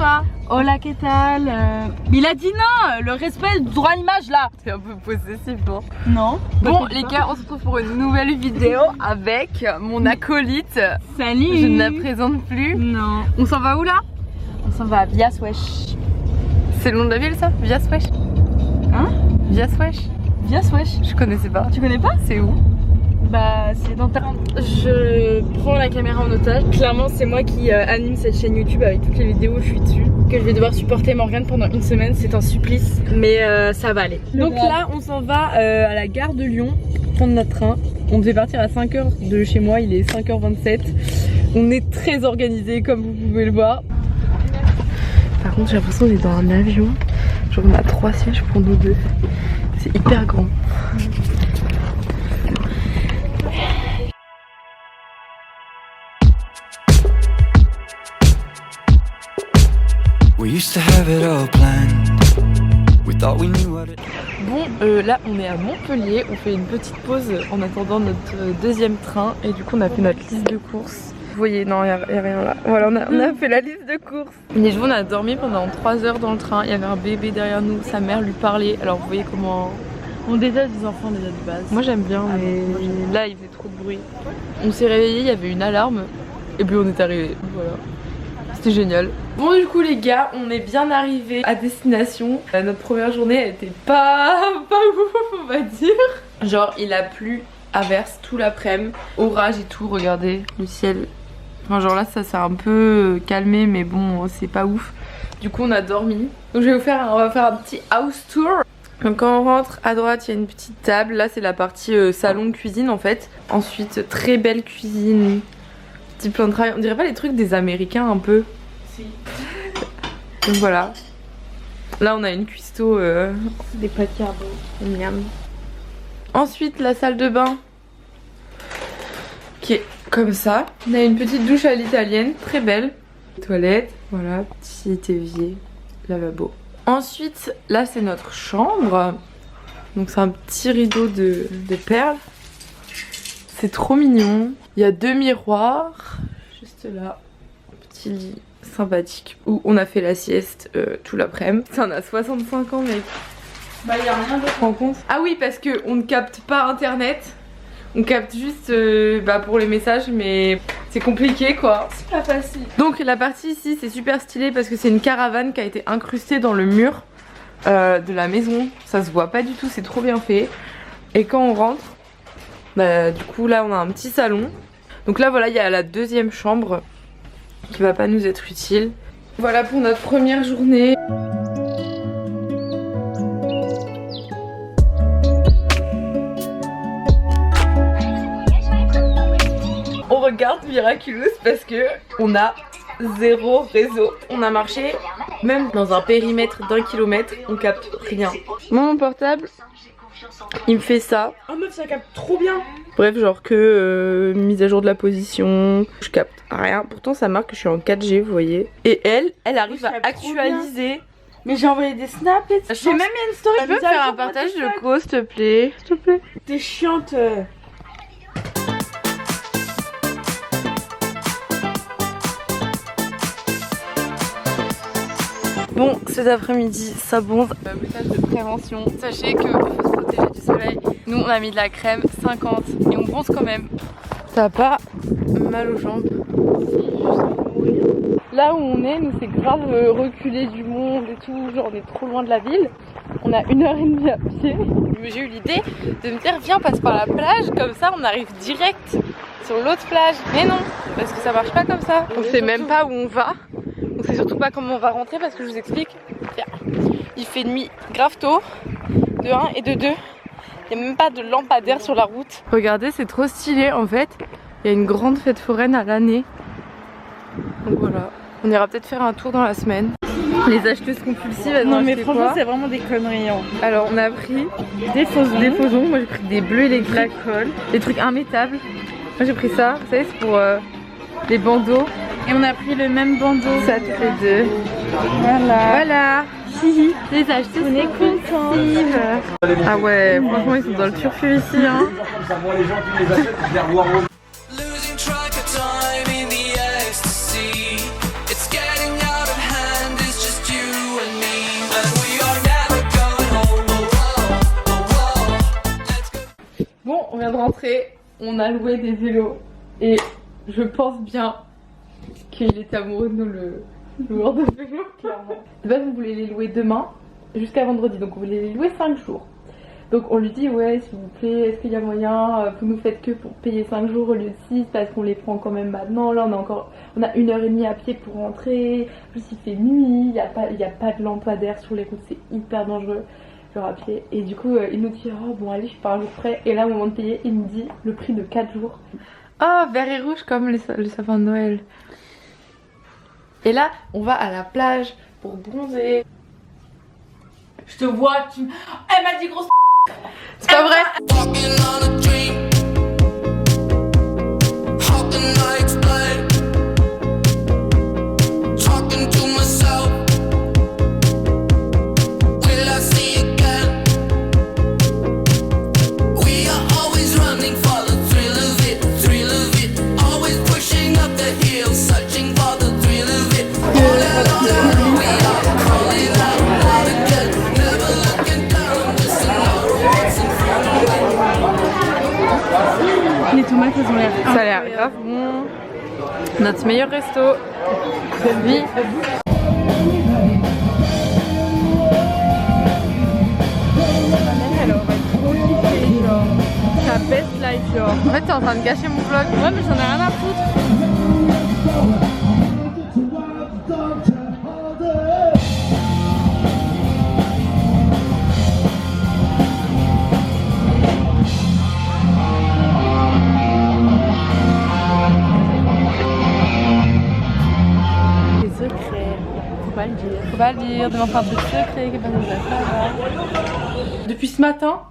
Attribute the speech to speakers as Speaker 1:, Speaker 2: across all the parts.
Speaker 1: bonsoir.
Speaker 2: Hola, qu'est-ce que il a dit non, le respect du droit à l'image là.
Speaker 1: C'est un peu possessif, non?
Speaker 2: Non.
Speaker 1: Bon les gars, on se retrouve pour une nouvelle vidéo avec mon acolyte.
Speaker 2: Salut.
Speaker 1: Je ne la présente plus.
Speaker 2: Non.
Speaker 1: On s'en va où là?
Speaker 2: On s'en va à Vias-Wesh.
Speaker 1: C'est le nom de la ville ça? Vias-Wesh?
Speaker 2: Hein?
Speaker 1: Vias-Wesh?
Speaker 2: Vias-Wesh.
Speaker 1: Je connaissais pas.
Speaker 2: Tu connais pas?
Speaker 1: C'est où?
Speaker 2: Bah c'est dans ta... Je prends la caméra en otage. Clairement c'est moi qui anime cette chaîne YouTube avec toutes les vidéos où je suis dessus. Que je vais devoir supporter Morgane pendant une semaine, c'est un supplice. Mais ça va aller. Donc là on s'en va à la gare de Lyon prendre notre train. On devait partir à 5h de chez moi, il est 5h27. On est très organisé comme vous pouvez le voir. Par contre j'ai l'impression qu'on est dans un avion. Genre on a 3 sièges pour nous deux. C'est hyper grand. Bon, là on est à Montpellier, on fait une petite pause en attendant notre deuxième train et du coup on a fait notre liste de courses. Vous voyez, non, y a rien là. Voilà, on a fait la liste de courses. Les jours on a dormi pendant 3 heures dans le train, il y avait un bébé derrière nous, sa mère lui parlait. Alors vous voyez comment... On déjà des enfants déjà de base. Moi j'aime bien, mais là il faisait trop de bruit. On s'est réveillé, il y avait une alarme et puis on est arrivé. Voilà. C'était génial. Bon du coup les gars, on est bien arrivés à destination. Notre première journée elle était pas ouf on va dire. Genre il a plu à verse tout l'après-midi, orage et tout, regardez le ciel. Enfin genre là ça s'est un peu calmé mais bon c'est pas ouf. Du coup on a dormi. Donc on va faire un petit house tour. Donc quand on rentre à droite il y a une petite table, là c'est la partie salon cuisine en fait. Ensuite très belle cuisine. Petit plan de travail, on dirait pas les trucs des Américains un peu? Si. Donc voilà. Là on a une cuistot. Des pâtes carbo. Miam. Ensuite la salle de bain. Qui est comme ça. On a une petite douche à l'italienne, très belle. Toilette, voilà, petit évier, lavabo. Ensuite là c'est notre chambre. Donc c'est un petit rideau de perles. C'est trop mignon. Il y a 2 miroirs, juste là, petit lit sympathique où on a fait la sieste tout l'après-midi. Ça on a 65 ans mec. Bah il y a rien de rend compte. Ah oui parce que on ne capte pas internet, on capte juste pour les messages mais c'est compliqué quoi. C'est pas facile. Donc la partie ici c'est super stylé parce que c'est une caravane qui a été incrustée dans le mur de la maison. Ça se voit pas du tout, c'est trop bien fait. Et quand on rentre, bah du coup là on a un petit salon. Donc là voilà il y a la deuxième chambre qui va pas nous être utile. Voilà pour notre première journée. On regarde Miraculous parce que on a 0 réseau. On a marché même dans un périmètre d'1 kilomètre, on capte rien. Moi mon portable il me fait ça. Oh meuf ça capte trop bien. Bref genre que mise à jour de la position. Je capte rien. Pourtant ça marque que je suis en 4G vous voyez. Et elle arrive à actualiser. Mais j'ai envoyé des snaps et j'ai même mis une story. Tu peux faire un partage de co s'il te plaît? S'il te plaît. T'es chiante. Bon, cet après-midi, ça bronze. Message de prévention. Sachez qu'il faut se protéger du soleil. Nous, on a mis de la crème 50 et on bronze quand même. Ça a pas mal aux jambes. Là où on est, nous, c'est grave reculé du monde et tout. Genre, on est trop loin de la ville. On a 1h30 à pied. J'ai eu l'idée de me dire, viens, on passe par la plage. Comme ça, on arrive direct sur l'autre plage. Mais non, parce que ça marche pas comme ça. On sait même pas où on va. On sait surtout pas comment on va rentrer parce que je vous explique. Tiens, il fait nuit grave tôt, de 1 et de 2. Il n'y a même pas de lampadaire sur la route. Regardez, c'est trop stylé en fait. Il y a une grande fête foraine à l'année. Donc voilà, on ira peut-être faire un tour dans la semaine. Les acheteuses compulsives, elles non mais franchement c'est vraiment des conneries. Hein. Alors on a pris des fausons. Moi j'ai pris des bleus électriques, la colle, des trucs immétables. Moi j'ai pris ça, vous savez c'est pour les bandeaux. Et on a pris le même bandeau. Ça toutes les deux. Voilà. Les acheteuses on est compulsives. Ah ouais, franchement ils sont dans le turfu ici hein.
Speaker 3: Losing track of time in the ecstasy. It's getting out of hand
Speaker 2: vient de rentrer, on a loué des vélos et je pense bien qu'il était amoureux de nous, le loueur de vélos, clairement. De base, on voulait les louer demain jusqu'à vendredi, donc on voulait les louer 5 jours. Donc on lui dit ouais, s'il vous plaît, est-ce qu'il y a moyen, vous nous faites que pour payer 5 jours au lieu de 6 parce qu'on les prend quand même maintenant. Là on a 1h30 à pied pour rentrer, en plus il fait nuit, il n'y a pas de lampadaire sur les routes, c'est hyper dangereux genre à pied. Et du coup il nous dit oh bon allez, je suis pas un jour près, et là au moment de payer il nous dit le prix de 4 jours. Oh, vert et rouge comme le sapin de Noël. Et là on va à la plage pour bronzer. Je te vois, elle m'a dit grosse. C'est pas vrai.
Speaker 1: Les tomates elles ont l'air.
Speaker 2: Ça a l'air grave bon. Notre meilleur resto de vie.
Speaker 1: Elle aurait trop kiffé, genre. Sa best life, genre.
Speaker 2: En fait t'es en train de gâcher mon vlog.
Speaker 1: Ouais, mais j'en ai rien à foutre.
Speaker 2: Faut pas le dire, demain on fait un truc secret, Depuis ce matin,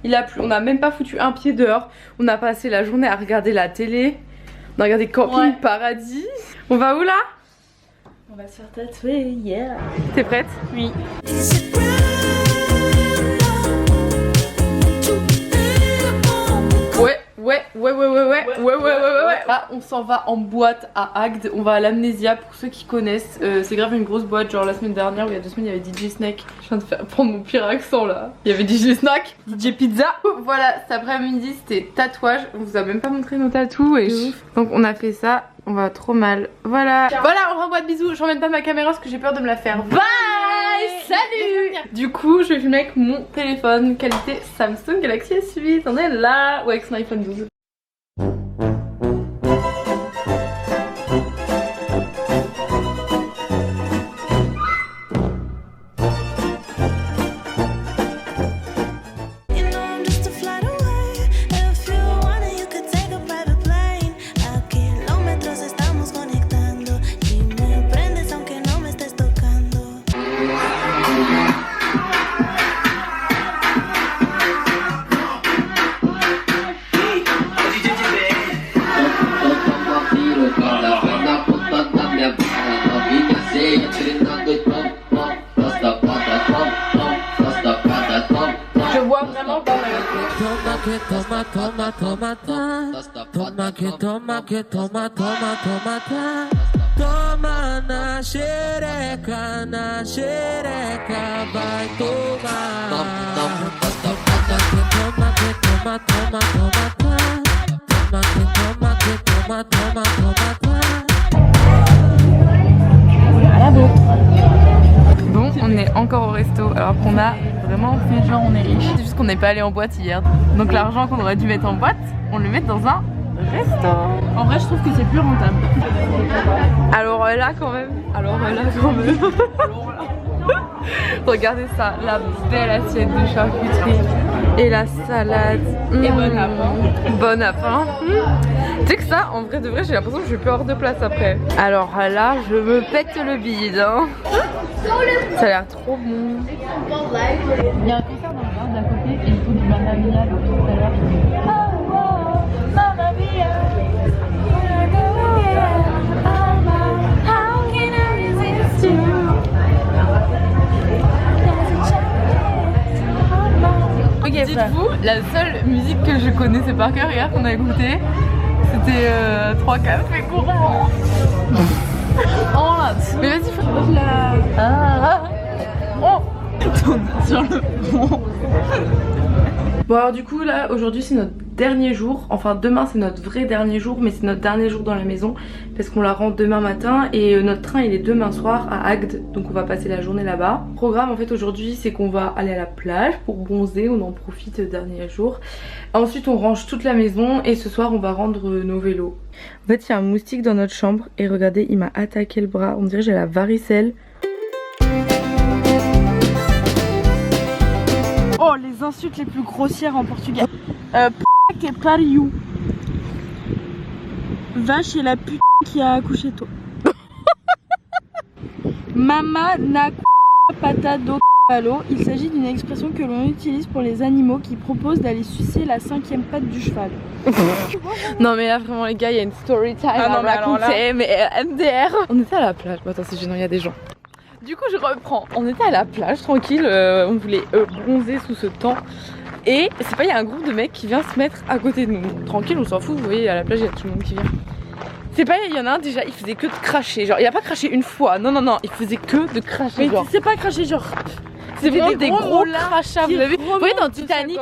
Speaker 2: il a plu, on a même pas foutu un pied dehors. On a passé la journée à regarder la télé. On a regardé Camping Paradis. On va où là?
Speaker 1: On va se faire tatouer, yeah.
Speaker 2: T'es prête?
Speaker 1: Oui.
Speaker 2: Ouais. Là, on s'en va en boîte à Agde. On va à l'Amnésia pour ceux qui connaissent. C'est grave une grosse boîte. Genre la semaine dernière ou il y a 2 semaines, il y avait DJ Snake. Je viens de prendre mon pire accent là. Il y avait DJ Snack, DJ Pizza. Voilà, cet après-midi c'était tatouage. On vous a même pas montré nos tatous. Donc on a fait ça. On va trop mal. Voilà. Voilà, on renvoie de bisous. Je ramène pas ma caméra parce que j'ai peur de me la faire. Bye. Salut. Du coup, je vais filmer avec mon téléphone qualité Samsung Galaxy S8. On est là. Ou avec son iPhone 12. Je vois vraiment pas
Speaker 3: Toma na xereca, vai tomar.
Speaker 2: Bon, on est encore au resto alors qu'on a vraiment fait genre on est riche. C'est juste qu'on n'est pas allé en boîte hier. Donc l'argent qu'on aurait dû mettre en boîte, on le met dans un resto.
Speaker 1: En vrai, je trouve que c'est plus rentable.
Speaker 2: Alors là quand même. Regardez ça, la belle assiette de charcuterie et la salade.
Speaker 1: Et bon appétit.
Speaker 2: Bon appétit. Tu sais que ça, en vrai de vrai, j'ai l'impression que je vais plus avoir de place après. Alors là, je me pète le bide. Hein. Ça a l'air trop bon.
Speaker 1: Il y a un concert dans le bar d'à côté et il faut du Mamma Mia depuis tout à l'heure. Mamma Mia. How can I resist you?
Speaker 2: Ok, dites-vous, la seule musique que je connaissais par cœur hier qu'on a écouté, c'était 3 cafés courants.
Speaker 1: Oh là,
Speaker 2: Mais vas-y, faut...
Speaker 1: Oh. Sur le pont.
Speaker 2: Bon alors du coup là, aujourd'hui c'est notre dernier jour, enfin demain c'est notre vrai dernier jour, mais c'est notre dernier jour dans la maison parce qu'on la rentre demain matin et notre train il est demain soir à Agde, donc on va passer la journée là-bas. Le programme en fait aujourd'hui c'est qu'on va aller à la plage pour bronzer, on en profite le dernier jour. Ensuite on range toute la maison et ce soir on va rendre nos vélos. En fait il y a un moustique dans notre chambre et regardez il m'a attaqué le bras, on dirait que j'ai la varicelle.
Speaker 4: Oh, les insultes les plus grossières en portugais. P*** que pariu. Va chez la pute qui a accouché toi. Mama na pata do palo. Il s'agit d'une expression que l'on utilise pour les animaux qui proposent d'aller sucer la 5e patte du cheval.
Speaker 2: Non mais là vraiment les gars il y a une story time à raconter, mais MDR. On était à la plage, attends c'est gênant, il y a des gens. Du coup je reprends, on était à la plage tranquille, on voulait bronzer sous ce temps. Et c'est pas, il y a un groupe de mecs qui vient se mettre à côté de nous. Tranquille, on s'en fout, vous voyez à la plage il y a tout le monde qui vient. C'est pas, il y en a un déjà, il faisait que de cracher, genre il a pas craché une fois, non, il faisait que de cracher.
Speaker 4: Mais
Speaker 2: genre.
Speaker 4: tu sais pas cracher genre.
Speaker 2: C'est vraiment des gros crachats, vous avez vu. Vous voyez dans
Speaker 4: de
Speaker 2: Titanic,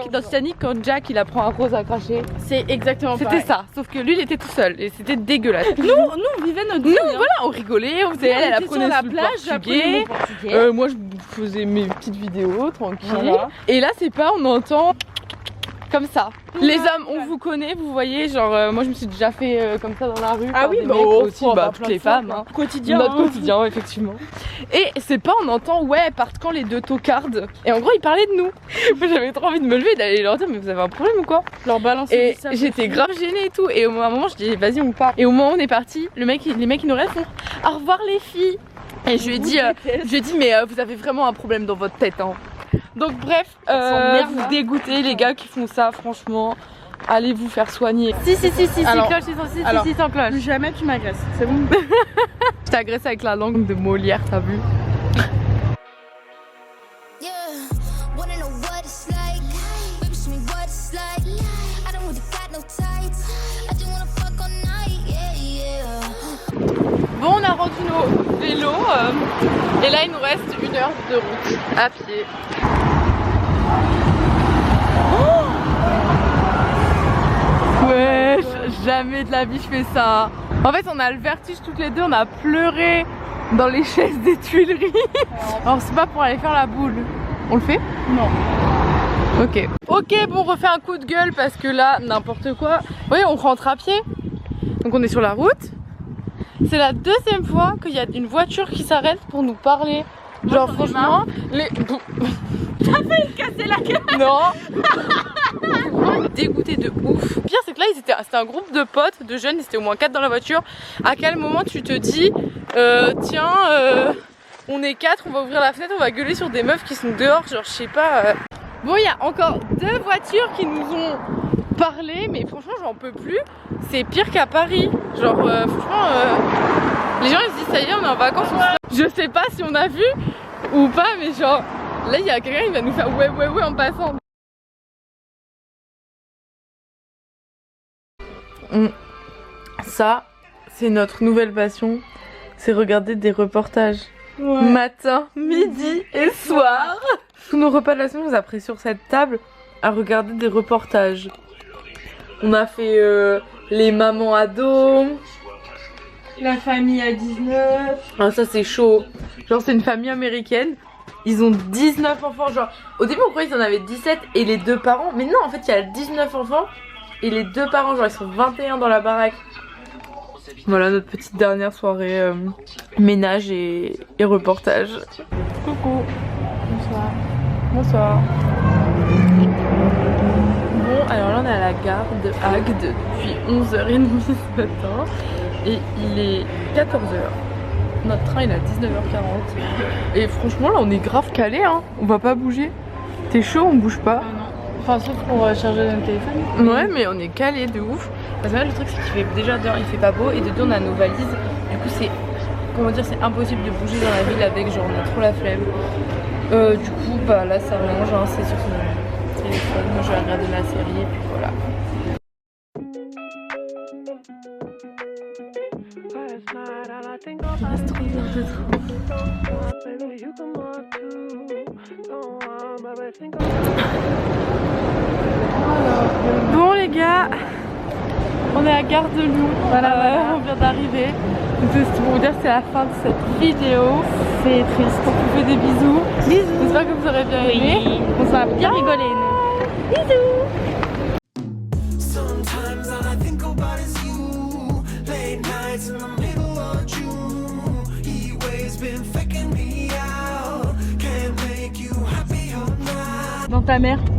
Speaker 2: quand Jack il apprend à Rose à cracher.
Speaker 4: C'est exactement
Speaker 2: C'était
Speaker 4: pareil.
Speaker 2: ça, sauf que lui il était tout seul et c'était dégueulasse.
Speaker 4: Nous on vivait notre vie.
Speaker 2: Nous voilà, on rigolait, on faisait elle apprenait
Speaker 4: la
Speaker 2: le
Speaker 4: plage,
Speaker 2: portugais.
Speaker 4: portugais.
Speaker 2: Moi je faisais mes petites vidéos tranquille.
Speaker 4: Voilà.
Speaker 2: Et là c'est pas, on entend comme ça. Les hommes, on vous connaît, vous voyez, genre moi je me suis déjà fait comme ça dans la rue.
Speaker 4: Ah oui,
Speaker 2: des
Speaker 4: bah,
Speaker 2: mecs aussi,
Speaker 4: bah,
Speaker 2: bah
Speaker 4: plein
Speaker 2: toutes
Speaker 4: de
Speaker 2: les
Speaker 4: fois,
Speaker 2: femmes.
Speaker 4: quoi.
Speaker 2: Hein.
Speaker 4: Quotidien.
Speaker 2: Notre quotidien, effectivement. Et c'est pas, on entend, ouais, partent quand les deux tocardes. Et en gros, ils parlaient de nous. Moi j'avais trop envie de me lever et d'aller leur dire, mais vous avez un problème ou quoi?
Speaker 4: Leur balancer
Speaker 2: Et
Speaker 4: du sable.
Speaker 2: j'étais grave gênée et tout. Et au moment, un moment, je dis, vas-y, on part. Et au moment où on est parti, les mecs ils nous répondent, au revoir les filles. Et je lui ai dit, mais vous avez vraiment un problème dans votre tête, hein. Donc bref, vous dégoûtez les gars qui font ça, franchement. Allez vous faire soigner. Si,
Speaker 4: Alors,
Speaker 2: cloche, si, sans cloche.
Speaker 4: Plus jamais tu m'agresses, c'est bon.
Speaker 2: Je t'ai agressé avec la langue de Molière, t'as vu? Bon, on a rendu nos vélos et là il nous reste 1 heure de route à pied. Ouais, jamais de la vie je fais ça. En fait on a le vertige toutes les deux, on a pleuré dans les chaises des Tuileries. Alors c'est pas pour aller faire la boule. On le fait?
Speaker 4: Non.
Speaker 2: Ok. Ok, bon on refait un coup de gueule parce que là n'importe quoi. Vous voyez on rentre à pied. Donc on est sur la route. C'est la 2e fois qu'il y a une voiture qui s'arrête pour nous parler. Genre franchement, les... T'as failli casser la gueule. Non. Dégoûté de ouf. Le pire c'est que là c'était un groupe de potes, de jeunes, ils étaient au moins 4 dans la voiture. À quel moment tu te dis tiens on est 4, on va ouvrir la fenêtre, on va gueuler sur des meufs qui sont dehors, genre je sais pas. Bon il y a encore 2 voitures qui nous ont parlé, mais franchement j'en peux plus. C'est pire qu'à Paris. Genre franchement les gens ils se disent ça y est on est en vacances. Je sais pas si on a vu ou pas, mais genre là il y a quelqu'un qui va nous faire ouais en passant. Ça, c'est notre nouvelle passion, c'est regarder des reportages matin, midi et soir. Tous nos repas de la semaine, on nous a pris sur cette table à regarder des reportages. On a fait les mamans ados,
Speaker 4: La famille à 19.
Speaker 2: ah ça c'est chaud. Genre c'est une famille américaine. Ils ont 19 enfants, genre au début on croyait qu'ils en avaient 17 et les 2 parents. Mais non en fait il y a 19 enfants et les 2 parents, genre ils sont 21 dans la baraque. Voilà notre petite dernière soirée ménage et reportage. Coucou. Bonsoir. Bonsoir. Bon alors là on est à la gare de Agde depuis 11h30 ce matin. Et il est 14h. Notre train il est à 19h40. Et franchement là on est grave calé hein. On va pas bouger. T'es chaud, on bouge pas?
Speaker 4: Non. Enfin sauf pour charger notre téléphone.
Speaker 2: Ouais mais on est calé de ouf. Parce que là le truc c'est qu'il fait déjà dehors il fait pas beau et dedans on a nos valises. Du coup c'est, comment dire, c'est impossible de bouger dans la ville avec, genre on a trop la flemme. Du coup bah là ça range hein, c'est sur son téléphone. Moi je vais regarder la série et puis voilà. Il reste 3 heures de train. Bon les gars, On est à Gare de Lyon, voilà. On vient d'arriver. Donc c'est pour vous dire que c'est la fin de cette vidéo. C'est triste. On vous fait des bisous. Bisous. J'espère que vous aurez bien aimé. On s'en a bien rigolé nous. Bisous.
Speaker 3: Sometimes all I think about is you. Late nights in the middle of June. He always been faking me out. Can't make you happy all night.
Speaker 4: Dans ta mère.